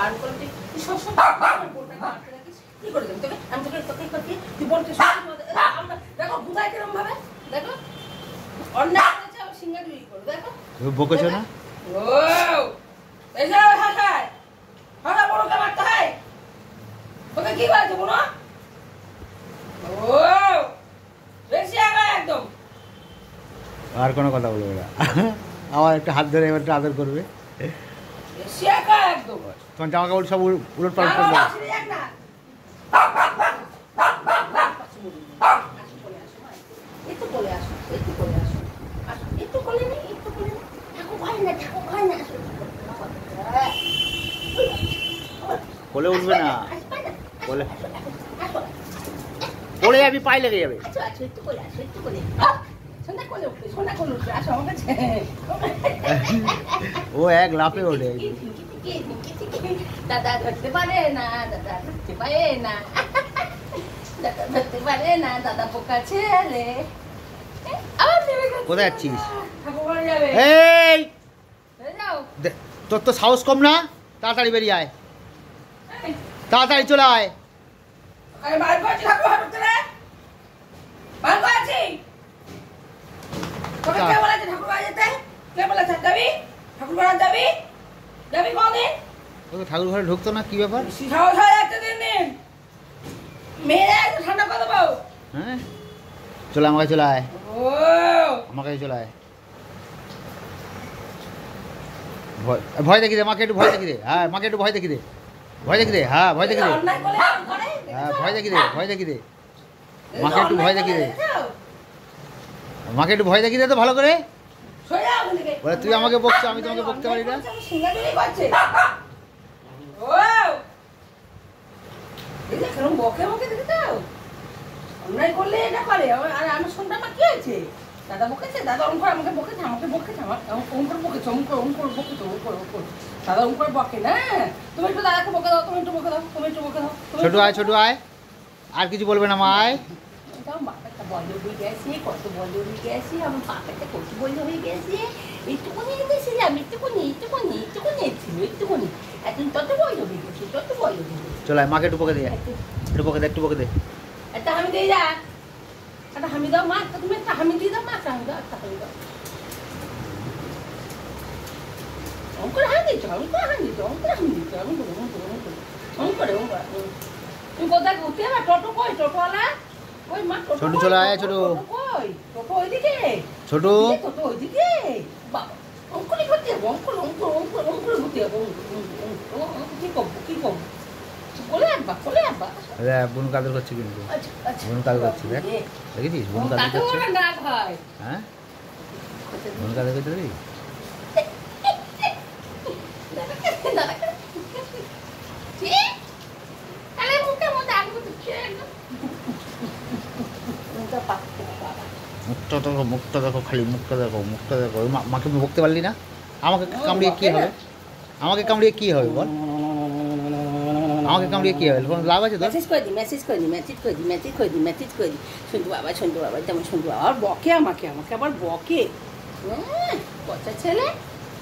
বারণ করলে তুই সবসময় বোনটাকে আটকে রাখিস। কি করে দেবো তোকে? আমি তোকে করছি তুই বোনকে আমরা দেখো বুঝাই কিরম ভাবে দেখো অন্যায় করেছে আবার সিঙ্গারি করো দেখো বকেছো না? ও এই যে হাসায় হাসা বড়কে মারতে হয় তোকে কি করেছে বোন? ও বেশি আগে একদম আর কোনো কথা বলবে না। আমার একটা হাত ধরে এবার একটু আদর করবে। বেশি আগে একদম তোমার জামা কাপড় সব উলট পালট করবে। একটু বলে আসো একটু বলে আসো একটু বলে নি একটু বলে নি ঠাকুর ভয় না কোলে উঠবে না, কোলে কোলে যাবি পায়ে লেগে যাবে। একটু বলে আসো একটু বলে সন্ধ্যা কোলে উঠবে আসো আমার কাছে। ও এক লাফে ওঠে। দাদা ধরতে পারে না দাদা ধরতে পারে না দাদা ধরতে পারে না দাদা পোকা ছেলে। কোথায় যাচ্ছিস? ঠাকুর যাবে এই যাও তোর তো সাহস কম না? তাড়াতাড়ি বেরিয়ে আয়, তাড়াতাড়ি চলে আয়। আরে মার করছি ঠাকুর হাঁটতে রে মার করছি তোকে কে বলেছে ঠাকুর বাড়ি যেতে? কে বলেছে যাবি ঠাকুর বাড়ি যাবি যাবি কোনদিন? তোকে ঠাকুর ঘরে ঢুকতো না, কি ব্যাপার? সাহস হয় একটা দিন মেয়েরা একটু ঠান্ডা করে দেবো। হ্যাঁ চলে আমার কাছে চলে আয়, ও আমার কাছে চলে আয়। ভয় দেখি দে মাকে, একটু ভয় দেখি দে। হ্যাঁ মাকে একটু ভয় দেখি দে, ভয় দেখি দে। হ্যাঁ ভয় দেখি দে, হ্যাঁ ভয় দেখি দে, ভয় দেখি দে। মাকে একটু ভয় দেখি দে, মাকে একটু ভয় দেখি দে তো ভালো করে। বলে তুই আমাকে বকছো, আমি তোমাকে বকতে পারি না। বকে বকে দেখে দাও অন্যায় করলে এটা করে। আর আমার সন্ধ্যা আমার কি হয়েছে? দাদা বকেছে, দাদা অঙ্কর আমাকে বকেছে, আমাকে বকেছে, আমার অঙ্কর বকেছে, অঙ্কর বকেছে, অঙ্কর দাদা অঙ্কর বকে না। তুমি একটু দাদাকে বকে দাও, তুমি একটু বকে দাও, তুমি একটু বকে দাও। ছোট আয়, ছোট আয়, আর কিছু বলবে না মা আয়। বাচ্চাটা বন্ধ হয়ে গেছে, কত বন্ধ হয়ে গেছে, আমার বাচ্চাটা কত বন্ধ হয়ে গেছে। একটুখানি এনেছিলাম, একটুখানি ছিল, একটুখানি এখন তত বন্ধ হয়ে গেছে, তত বন্ধ হয়ে গেছে। চল আয়, মাকে একটু বকে দে, একটু বকে দে, একটু বকে দে। একটা হামি দিয়ে যা, একটা হামি দাও মা, তুমি একটা হামি দিয়ে দাও মা, একটা হামি দাও, একটা হামি দাও। অঙ্কুর হামি দিচ্ছ, অঙ্কুর হামি দিচ্ছ, অঙ্কুর হামি দিচ্ছ, অঙ্কুরে তুমি কোথায় ঘুরতে যাবা? টোটো কই? টোটোওয়ালা ওই মা, ছোট চলে আয়, ছোট কই? টোটো ওইদিকে, ছোট টোটো ওইদিকে। বাবা অঙ্কুরই ঘুরতে যাবো, অঙ্কুর ঘুরতে যাবো, কি করবো কি করবো? কোলে আনবা, কোলে আনবা। বোন কাদর করছে কিন্তু, বোন কাদর করছে, দেখ দেখেছিস বোন কাদর করছে। হ্যাঁ বোন কাদর করতে দেবি? মুখটা দেখো, মুখটা দেখো, খালি মুখটা দেখো, মুখটা দেখো। মাকে বকতে পারলি না? আমাকে কামড়িয়ে কি হবে? আমাকে কামড়িয়ে কি হবে বল? আমাকে কামড়িয়ে কি হবে? কোনো লাভ আছে তোর? মেসেজ করে দি সন্তু বাবা যেমন সন্তু বাবা আর বকে আমাকে আবার বকে। পচা ছেলে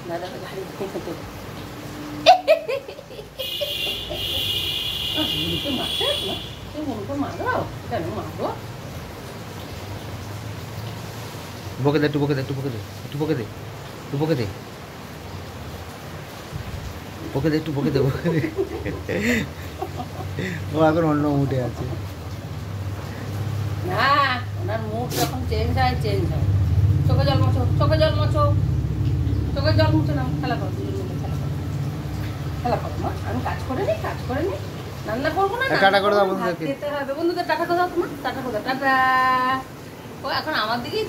দাদা ঘাড়ি খেতে মারছে না, তুমি মনকে মারো কেন মারো? বকে দে, একটু বকে দে, একটু বকে দে, একটু বকে দে, একটু বকে দে, বকে দে, একটু বকে দে, বকে দে। ও এখন অন্য মুডে আছে না, ওনার মুড যখন চেঞ্জ হয় চোখে জল মোছো না, খেলা করো মা। আমি কাজ করে নি রান্না করবো না, টাটা করে দাও বন্ধুদেরকে। বন্ধুদের টাটা করে দাও তোমার, টাটা করে দাও, টাটা। ও এখন আমার দিকেই